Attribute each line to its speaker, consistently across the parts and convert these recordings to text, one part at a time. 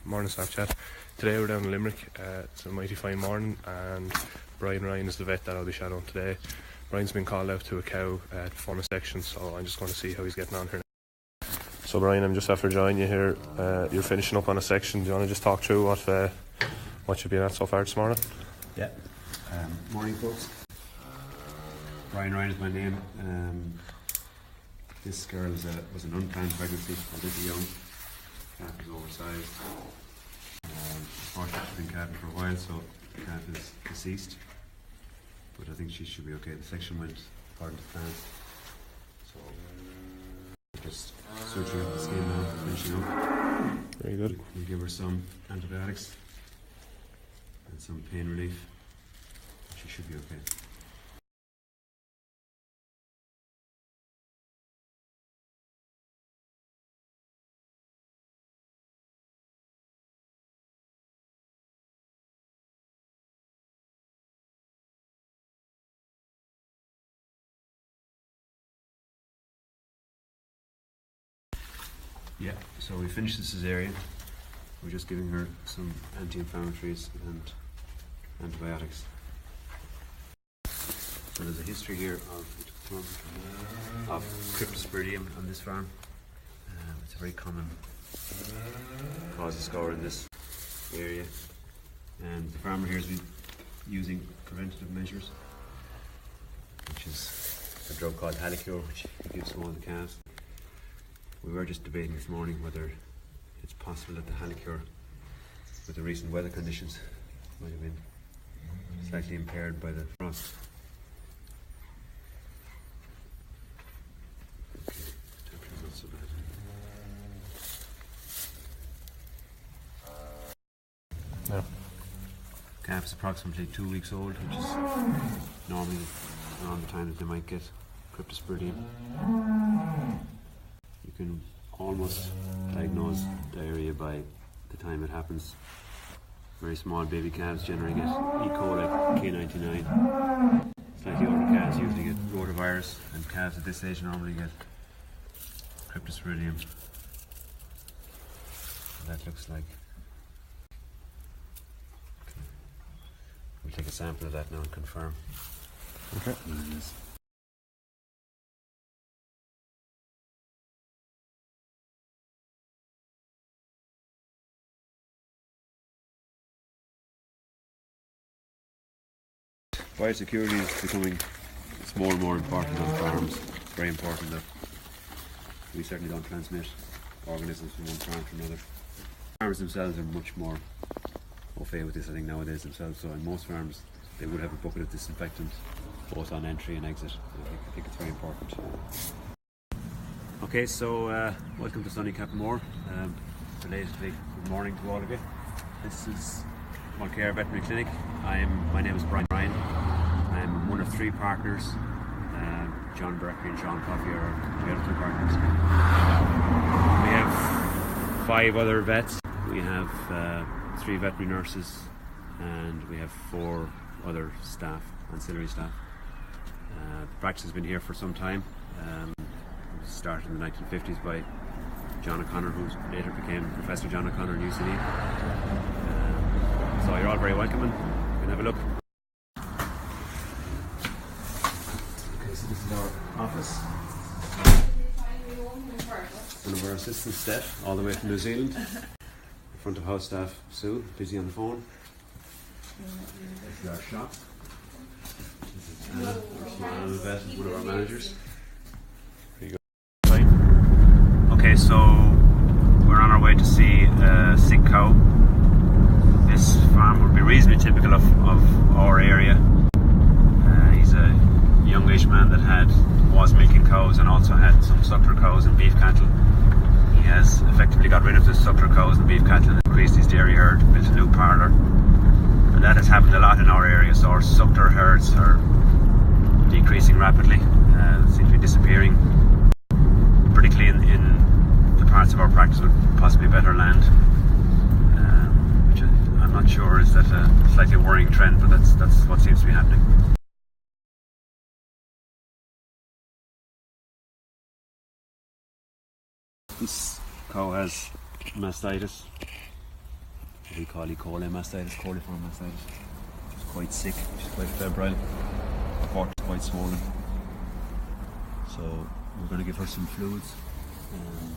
Speaker 1: Morning Staff Chat. Today we're down in Limerick. It's a mighty fine morning and Brian Ryan is the vet that I'll be shadowing today. Brian's been called out to a cow to perform a section, so I'm just going to see how he's getting on here now. So Brian, I'm just after joining you here. You're finishing up on a section. Do you want to just talk through what you've been at so far this morning?
Speaker 2: Yeah. Morning folks. Brian Ryan is my name. This girl was an unplanned pregnancy, a little young. Calf is oversized. Unfortunately she's been calving for a while, so the calf is deceased. But I think she should be okay. The section went according to plan. So just suturing up the skin now, finishing up.
Speaker 1: Very good.
Speaker 2: We'll give her some antibiotics and some pain relief. She should be okay. Yeah, so we finished the cesarean. We're just giving her some anti-inflammatories and antibiotics. So there's a history here of cryptosporidium on this farm. It's a very common cause of scour in this area. And the farmer here has been using preventative measures, which is a drug called Mulcair, which he gives to all the calves. We were just debating this morning whether it's possible that the Mulcair, with the recent weather conditions, might have been slightly impaired by the frost. Okay, temperature's not so bad.
Speaker 1: No.
Speaker 2: Calf is approximately 2 weeks old, which is normally around the time that they might get cryptosporidium. You can almost diagnose diarrhea by the time it happens. Very small baby calves generally get E. coli, K99. Slightly older calves usually get rotavirus, and calves at this age normally get cryptosporidium. That looks like. Okay. We'll take a sample of that now and confirm.
Speaker 1: Okay.
Speaker 2: Biosecurity is becoming more and more important on farms. It's very important that we certainly don't transmit organisms from one farm to another. Farmers themselves are much more au fait with this, I think, nowadays themselves. So in most farms they would have a bucket of disinfectant both on entry and exit. I think it's very important. Okay, so welcome to sunny Cappamore. Belatedly good morning to all of you. This is Mulcair Veterinary Clinic. My name is Brian Ryan. I'm one of 3 partners. John Berkeley and Sean Coffey are the other 2 partners. We have 5 other vets. We have 3 veterinary nurses, and we have 4 other staff, ancillary staff. The practice has been here for some time. It was started in the 1950s by John O'Connor, who later became Professor John O'Connor in UCD. So you're all very welcome, and you can have a look. Okay, so this is our office. One of our assistants, Steph, all the way from New Zealand. Front of house staff, Sue, busy on the phone. This is our shop. This is Anna, our small vet, one of our managers.
Speaker 1: There you go. Fine.
Speaker 2: Okay, so we're on our way to see a sick cow. This farm would be reasonably typical of our area. He's a youngish man that was milking cows and also had some suckler cows and beef cattle. He has effectively got rid of the suckler cows and beef cattle and increased his dairy herd, built a new parlour. And that has happened a lot in our area, so our suckler herds are decreasing rapidly, seem to be disappearing, particularly in the parts of our practice with possibly better land. I'm not sure is that a slightly worrying trend, but that's what seems to be happening. This cow has mastitis. we call E. coli mastitis, coliform mastitis. She's quite sick, she's quite febrile, her heart is quite swollen. So we're going to give her some fluids and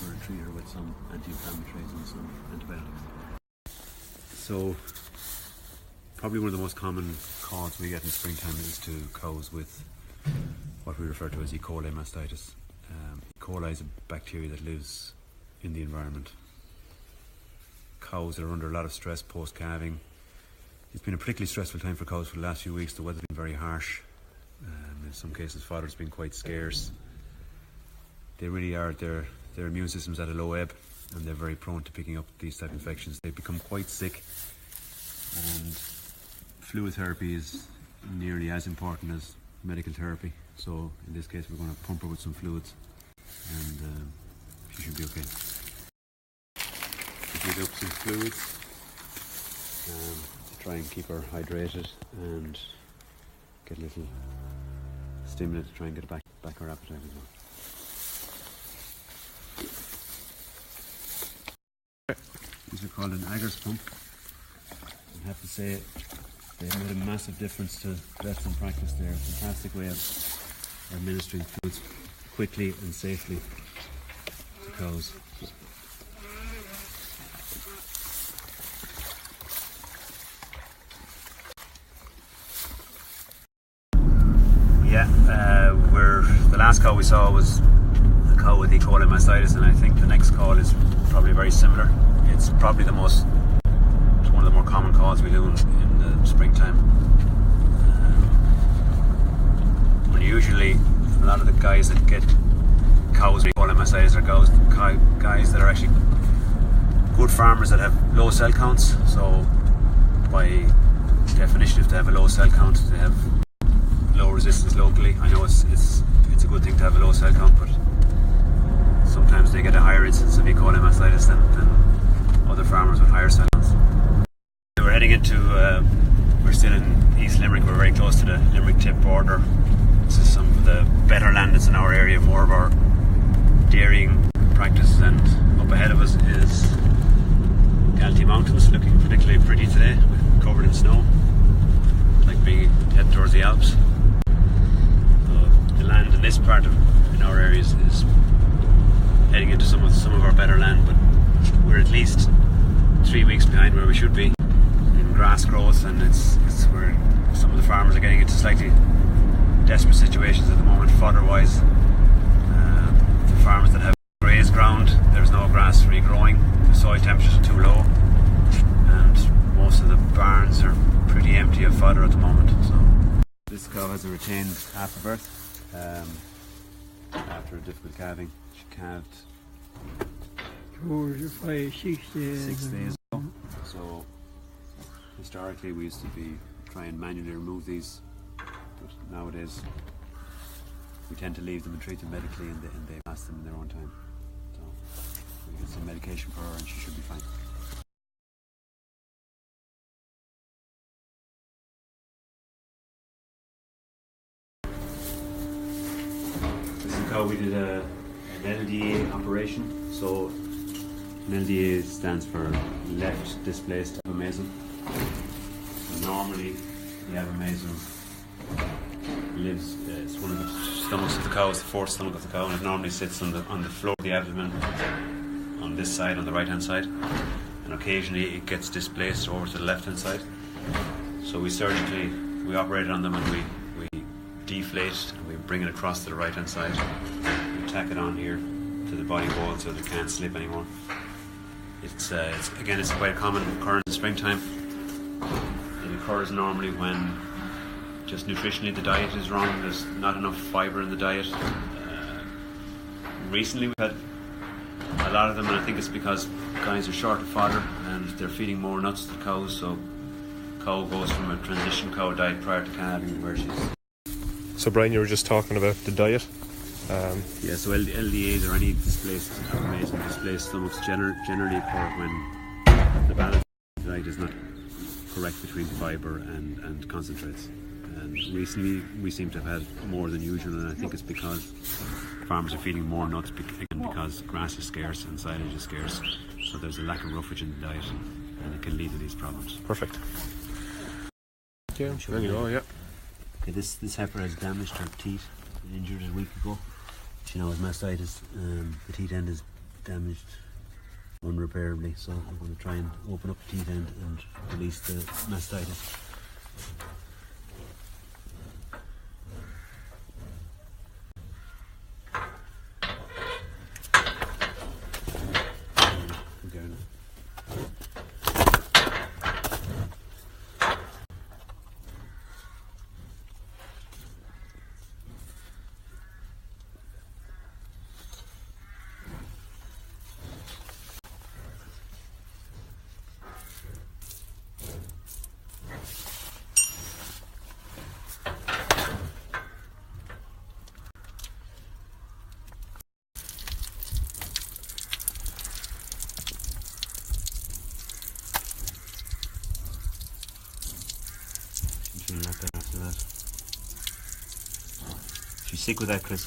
Speaker 2: we're going to treat her with some anti-inflammatories and some antibiotics. So probably one of the most common calls we get in springtime is to cows with what we refer to as E. coli mastitis. E. coli is a bacteria that lives in the environment. Cows are under a lot of stress post-calving. It's been a particularly stressful time for cows for the last few weeks. The weather's been very harsh. In some cases fodder's been quite scarce. They really are, their immune system's at a low ebb and they're very prone to picking up these type of infections. They become quite sick, and fluid therapy is nearly as important as medical therapy. So in this case we're going to pump her with some fluids and she should be okay. We give up some fluids to try and keep her hydrated and get a little stimulant to try and get back her appetite as well. These are called an Agger's pump. I have to say they've made a massive difference to vets in practice. They're a fantastic way of administering fluids quickly and safely to cows. The last cow we saw was a cow with E. coli mastitis, and I think the next call is probably very similar. It's probably one of the more common calls we do in the springtime. Usually a lot of the guys that get cows with E. coli mastitis are guys that are actually good farmers that have low cell counts. So by definition, if they have a low cell count, they have low resistance locally. I know it's a good thing to have a low cell count, but sometimes they get a higher incidence of E. coli mastitis than other farmers with higher cell counts. We're heading into, we're still in East Limerick, we're very close to the Limerick-Tip border. This is some of the better land that's in our area, more of our dairying practices, and up ahead of us is Galtee Mountains, looking particularly pretty today, covered in snow, like being heading towards the Alps. The land in this part in our areas is heading into some of our better land, but we're at least 3 weeks behind where we should be in grass growth, and it's where some of the farmers are getting into slightly desperate situations at the moment fodder wise. The farmers that have grazed ground, there's no grass regrowing, the soil temperatures are too low, and most of the barns are pretty empty of fodder at the moment. So this cow has a retained afterbirth after a difficult calving. She calved
Speaker 3: 4 to 5, 6 days.
Speaker 2: 6 days ago. So historically we used to try and manually remove these, but nowadays we tend to leave them and treat them medically, and they pass them in their own time. So we get some medication for her and she should be fine. This is how we did an LDA operation. So an LDA stands for left displaced apomazum. So normally the apomazum lives, it's one of the stomachs of the cow, it's the fourth stomach of the cow, and it normally sits on the floor of the abdomen on this side, on the right hand side, and occasionally it gets displaced over to the left hand side. So we operate on them and we deflate and we bring it across to the right hand side. We tack it on here to the body wall so that it can't slip anymore. It's quite a common occurrence in springtime. It occurs normally when just nutritionally the diet is wrong, there's not enough fibre in the diet. Recently we've had a lot of them, and I think it's because guys are short of fodder and they're feeding more nuts to cows, so cow goes from a transition cow diet prior to calving where she's...
Speaker 1: So Brian, you were just talking about the diet.
Speaker 2: Yeah, so LDAs or any displaced stomachs generally occur when the balance of the diet is not correct between fibre and concentrates. And recently we seem to have had more than usual, and I think it's because farmers are feeding more nuts because grass is scarce and silage is scarce. so there's a lack of roughage in the diet, and it can lead to these problems.
Speaker 1: Perfect. Yeah, there you go, yeah.
Speaker 2: Okay, this heifer has damaged her teeth, injured a week ago. She now has mastitis. The teeth end is damaged unrepairably, so we're going to try and open up the teeth end and release the mastitis. After that. She's sick with that, Chris.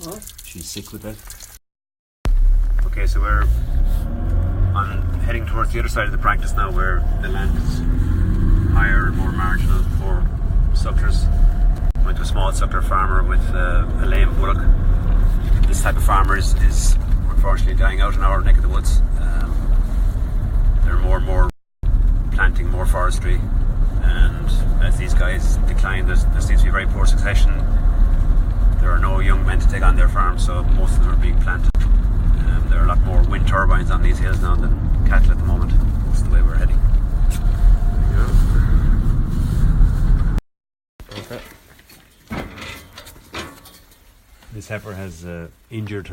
Speaker 3: What?
Speaker 2: She's sick with that. Okay, so we're heading towards the other side of the practice now, where the land is higher, more marginal for sucklers. Went to a small suckler farmer with a lame bullock. This type of farmer is unfortunately dying out in our neck of the woods. There are more and more planting, more forestry. And as these guys decline, there seems to be very poor succession. There are no young men to take on their farm, so most of them are being planted. There are a lot more wind turbines on these hills now than cattle at the moment. That's the way we're heading.
Speaker 1: Okay.
Speaker 2: This heifer has injured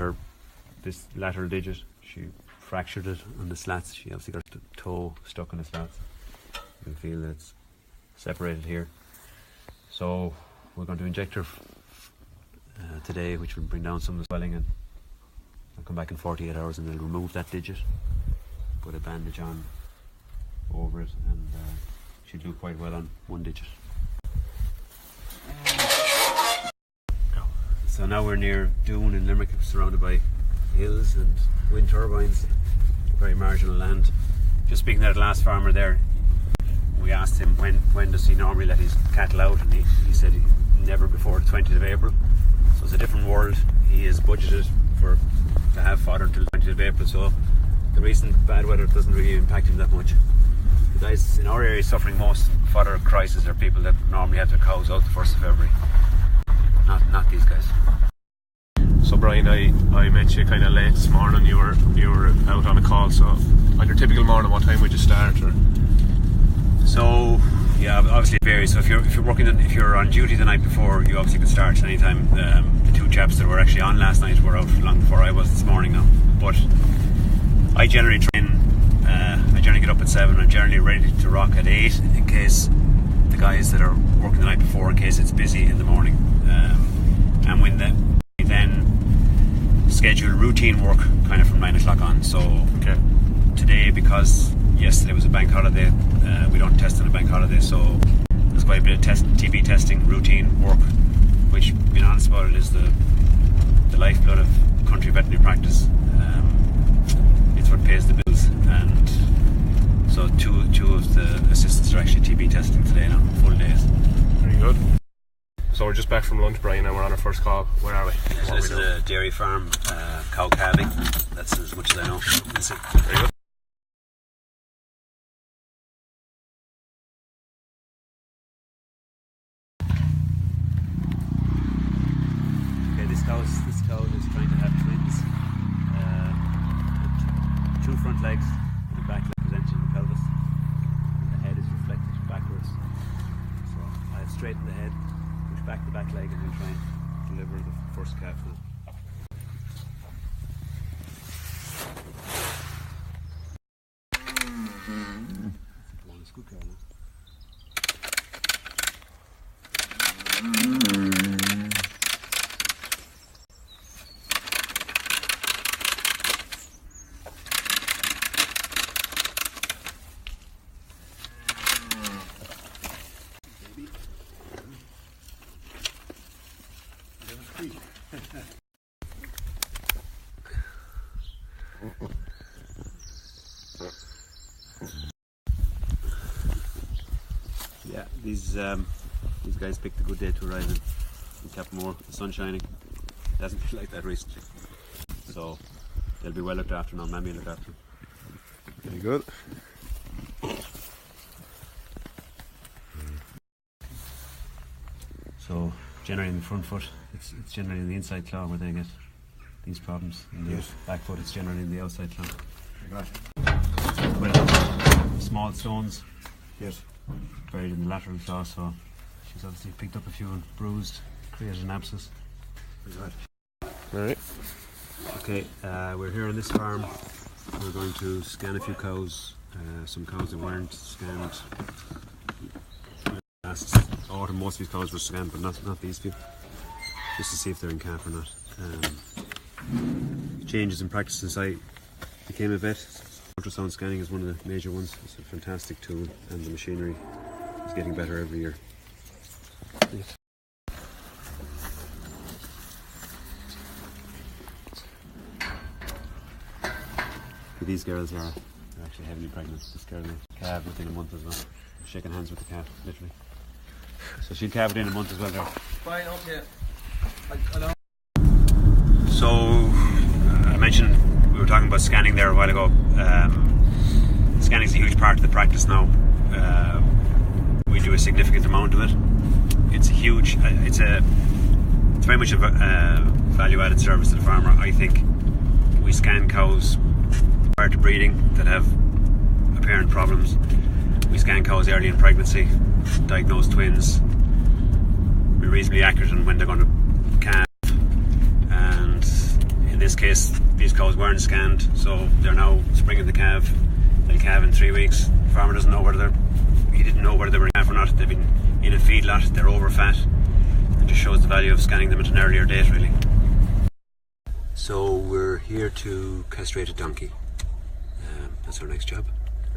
Speaker 2: this lateral digit. She fractured it on the slats. She obviously got the toe stuck in the slats. You can feel that it's separated here. So we're going to inject her today, which will bring down some of the swelling, and I'll come back in 48 hours and they'll remove that digit, put a bandage on over it, and she'll do quite well on one digit. So now we're near Doon in Limerick, surrounded by hills and wind turbines, very marginal land. Just speaking to that last farmer there, we asked him when does he normally let his cattle out, and he said never before the 20th of April. So it's a different world. He is budgeted to have fodder until the 20th of April, so the recent bad weather doesn't really impact him that much. The guys in our area suffering most fodder crisis are people that normally have their cows out the 1st of February. Not these guys.
Speaker 1: So Brian, I met you kind of late this morning. You were out on a call, so on your typical morning, what time would you start? Or?
Speaker 2: So yeah, obviously it varies. So if you're on duty the night before, you obviously can start anytime. The two chaps that were actually on last night were out long before I was this morning now. But I generally train. I generally get up at 7. I'm generally ready to rock at 8 in case the guys that are working the night before, in case it's busy in the morning. And we then schedule routine work kind of from 9 o'clock on. So
Speaker 1: okay.
Speaker 2: Today, because yesterday was a bank holiday, we don't test on a bank holiday, so there's quite a bit of TB testing, routine work, which, being honest about it, is the lifeblood of country veterinary practice. It's what pays the bills, and so two of the assistants are actually TB testing today now, full days.
Speaker 1: Very good. So we're just back from lunch, Brian, and we're on our first call. Where are we?
Speaker 2: So this is a dairy farm, cow calving. That's as much as I know. That's it.
Speaker 1: Very good.
Speaker 2: This cow is trying to have twins. With 2 front legs and a back leg presented in the pelvis. The head is reflected backwards. So I have straightened the head, push back the back leg, and then try and deliver the first calf now. It's a good cow now. Yeah, these guys picked a good day to arrive in Capmore. The sun's shining. It hasn't been like that recently. So they'll be well looked after now. Mammy will look after them.
Speaker 1: Very good.
Speaker 2: So generally in the front foot, it's generally in the inside claw where they get these problems. In the back foot, it's generally in the outside claw. Well, small stones.
Speaker 1: Yes.
Speaker 2: Buried in the lateral claw, so she's obviously picked up a few and bruised, created an abscess.
Speaker 1: Alright.
Speaker 2: Okay, we're here on this farm. We're going to scan a few cows. Some cows that weren't scanned last autumn. Most of these cows were scanned, but not these few. Just to see if they're in calf or not. Changes in practice since I became a vet. Ultrasound scanning is one of the major ones. It's a fantastic tool, and the machinery is getting better every year.
Speaker 1: Yes.
Speaker 2: These girls are actually heavily pregnant. This girl will calve within a month as well. I'm shaking hands with the calf, literally. So she'll calve within a month as well there.
Speaker 3: Fine, okay. I know.
Speaker 2: So I mentioned we were talking about scanning there a while ago. Scanning is a huge part of the practice now. We do a significant amount of it. It's a huge. It's very much a value-added service to the farmer. I think we scan cows prior to breeding that have apparent problems. We scan cows early in pregnancy, diagnose twins. We're reasonably accurate on when they're going to calve. And in this case, these cows weren't scanned, so they're now springing the calf. They'll calve in 3 weeks. The farmer doesn't know whether he didn't know whether they were in calf or not. They've been in a feedlot. They're over fat. It just shows the value of scanning them at an earlier date, really. So we're here to castrate a donkey. That's our next job.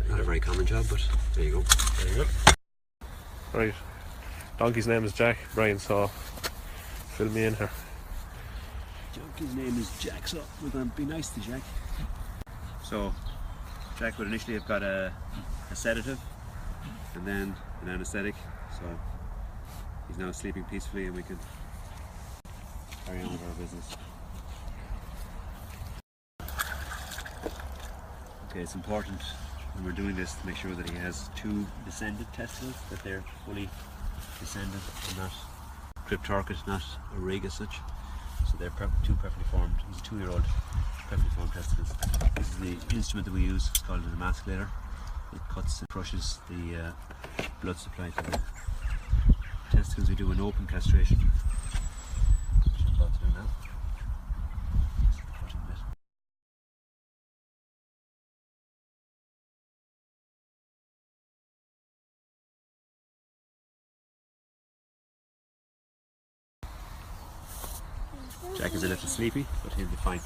Speaker 2: Not a very common job, but there you go.
Speaker 1: Very good. Right. Donkey's name is Jack. Brian, so fill me in here.
Speaker 2: Donkey's name is Jack, so we're going to be nice to Jack. So Jack would initially have got a sedative and then an anaesthetic. So he's now sleeping peacefully and we can carry on with our business. Okay, it's important when we're doing this to make sure that he has 2 descended testicles, that they're fully descended and not cryptorchid, not a rig as such. So they're 2 perfectly formed. He's a 2-year-old perfectly formed testicles. This is the instrument that we use. It's called an emasculator. It cuts and crushes the blood supply to the testicles. We do an open castration, which I'm about to do now. Jack is a little sleepy, but he'll be fine.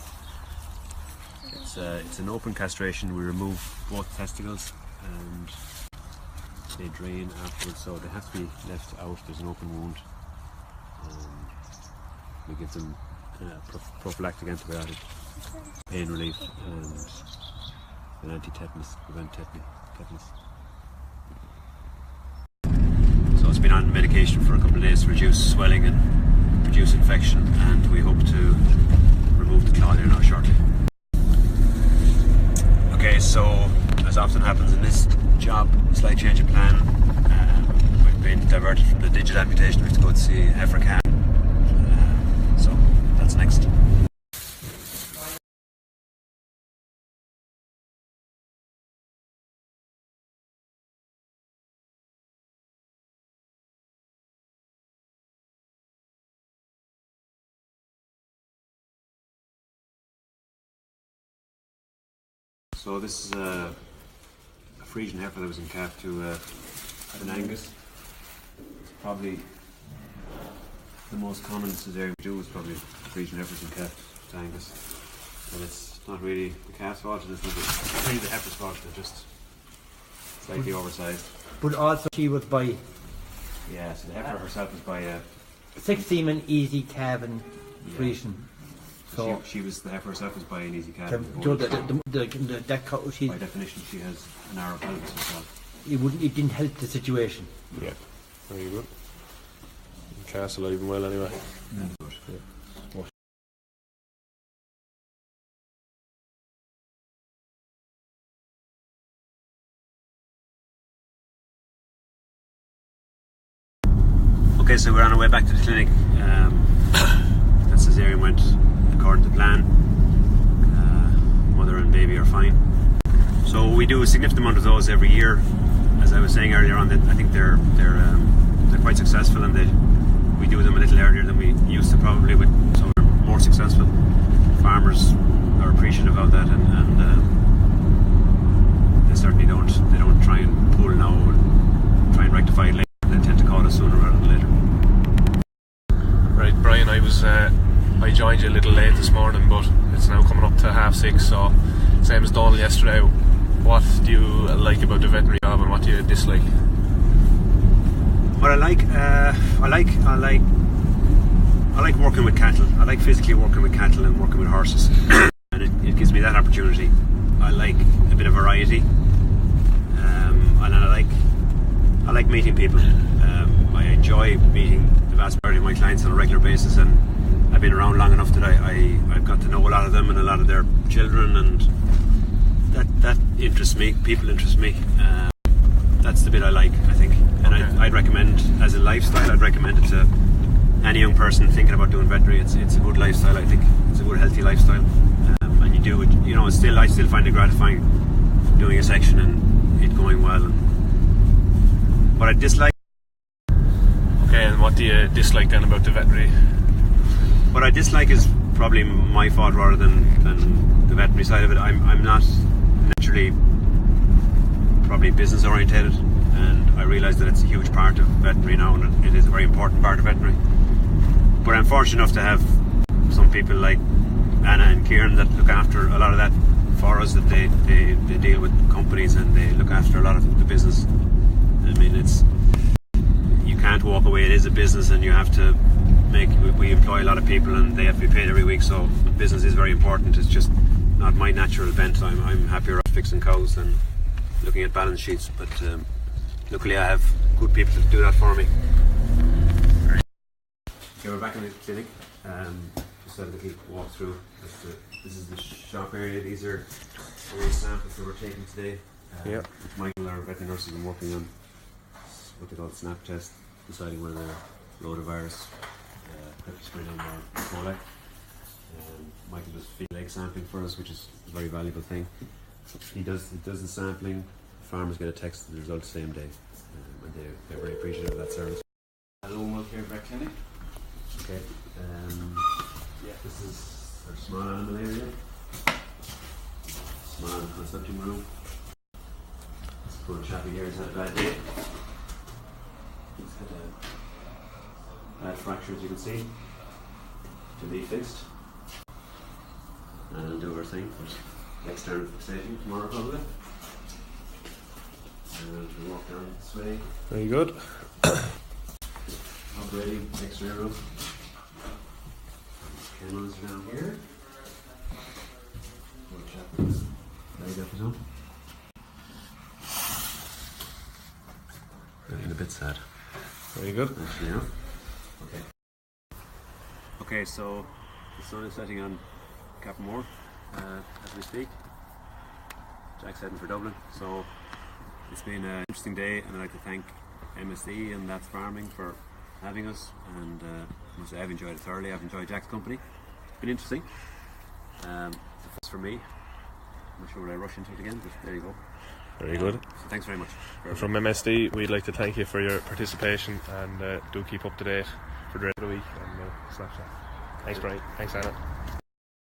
Speaker 2: It's an open castration. We remove both testicles and they drain afterwards, so they have to be left out. There's an open wound. We give them prophylactic antibiotic, pain relief, and an anti-tetanus, prevent tetanus. So it's been on medication for a couple of days to reduce swelling and reduce infection, and we hope to remove the claw here now shortly. Okay, so as often happens in this job, slight change of plan. We've been diverted from the digital amputation. We have to go to see a heifer calf. So that's next. So this is a Frisian heifer that was in calf to an Angus. It's probably the most common cesarean we do is probably Frisian heifers in calf to Angus. And it's not really the calf's fault, it's really the heifer's fault. They're just slightly oversized.
Speaker 3: But also she was by
Speaker 2: Yeah, so the heifer herself was by
Speaker 3: 6 semen easy calving Frisian. So
Speaker 2: she was, the heifer herself was by an easy calf.
Speaker 3: that
Speaker 2: By definition she has a narrow pelvis herself.
Speaker 3: it didn't help the situation.
Speaker 1: Yeah, very good. Calf's alive and well anyway. Yeah.
Speaker 2: Okay, so we're on our way back to the clinic. That cesarean went according to plan. Mother and baby are fine. So we do a significant amount of those every year. As I was saying earlier on, that I think they're quite successful, and we do them a little earlier than we used to probably. So we're more successful. Farmers are appreciative of that, and they certainly don't try and pull now and try and rectify it later. They tend to call us sooner rather than later.
Speaker 1: Right, Brian, I joined you a little late this morning, but it's now coming up to 6:30, so same as Donald yesterday. What do you like about the veterinary job, and what do you dislike?
Speaker 2: What I like working with cattle. I like physically working with cattle and working with horses, and it gives me that opportunity. I like a bit of variety, and I like meeting people. I enjoy meeting the vast majority of my clients on a regular basis, and I've been around long enough that I've got to know a lot of them and a lot of their children, and that interests me. People interest me. That's the bit I like, I think, and okay. I'd recommend, as a lifestyle, I'd recommend it to any young person thinking about doing veterinary. It's a good lifestyle, I think. It's a good, healthy lifestyle, and you do it. You know, I still find it gratifying doing a section and it going well. And what I dislike.
Speaker 1: Okay, and what do you dislike then about the veterinary?
Speaker 2: What I dislike is probably my fault rather than the veterinary side of it. I'm not naturally probably business orientated, and I realise that it's a huge part of veterinary now, and it is a very important part of veterinary. But I'm fortunate enough to have some people like Anna and Kieran that look after a lot of that for us, that they deal with companies and they look after a lot of the business. I mean, you can't walk away. It is a business, and you have to we employ a lot of people, and they have to be paid every week, so business is very important. It's just not my natural bent. I'm happier at fixing cows than looking at balance sheets, but luckily I have good people to do that for me. Okay, we're back in the clinic. Just a little walk through. This is the shop area. These are all the samples that we're taking today. Michael, our veterinary nurse, has been working on what they call the snap test, deciding whether they're rotavirus, Pepper-Spraying, or E. coli. Michael does field egg sampling for us, which is a very valuable thing. He does the sampling. Farmers get a text of the results the same day, and they're very appreciative of that service.
Speaker 4: Hello, Mulcair Vet Clinic.
Speaker 2: Okay. This is our small animal area. Small animal consulting room. This poor chappie here has had a bad day. He's had a bad fracture, as you can see, to be fixed. And we'll do our thing for external fixation tomorrow probably. And we'll walk down this way.
Speaker 1: Very good.
Speaker 2: Operating X-ray room. Cameras down here. Poor chap is laid up his own. Feeling a bit sad.
Speaker 1: Very good.
Speaker 2: Actually, yeah. Okay. Okay, so the sun is setting on Capamore as we speak. Jack's heading for Dublin, so it's been an interesting day, and I'd like to thank MSD and That's Farming for having us, and I must say I've enjoyed it thoroughly. I've enjoyed Jack's company. It's been interesting. It's a first for me. I'm not sure would I rush into it again, but there you go.
Speaker 1: Very good.
Speaker 2: So thanks very much.
Speaker 1: From MSD, we'd like to thank you for your participation, and do keep up to date for the rest of the week and Snapchat. Thanks, Brian. Thanks, Anna.